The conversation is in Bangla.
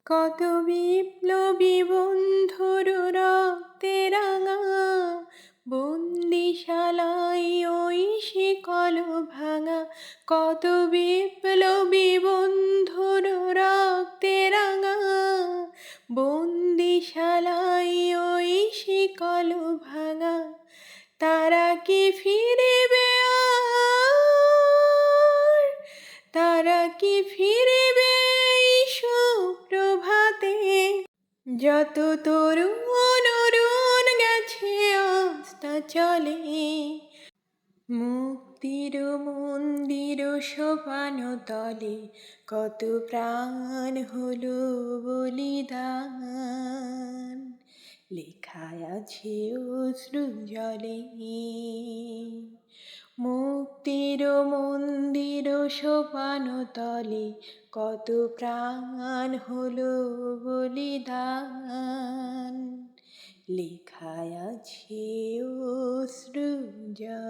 কত বিপ্লবী বন্ধুর রক্তে রাঙা বন্দিশালায় ওই শিকল ভাঙা। কত বিপ্লবী বন্ধুর রক্তে রাঙা বন্দিশালায় ওই শিকল ভাঙা। তারা কি ফিরিবে আর? তারা কি ফিরিবে এই সুপ্রভাতে? যত তরুণ অরুণ গেছে অস্তাচলে, মুক্তির মন্দির সোপান তলে কত প্রাণ হলো বলিদান। লেখায় আছে অশ্রু জলে, মুক্তির মন্দির সোপান তলে কত প্রাণ হলো বলিদান। লেখায় আছে অশ্রু জলে।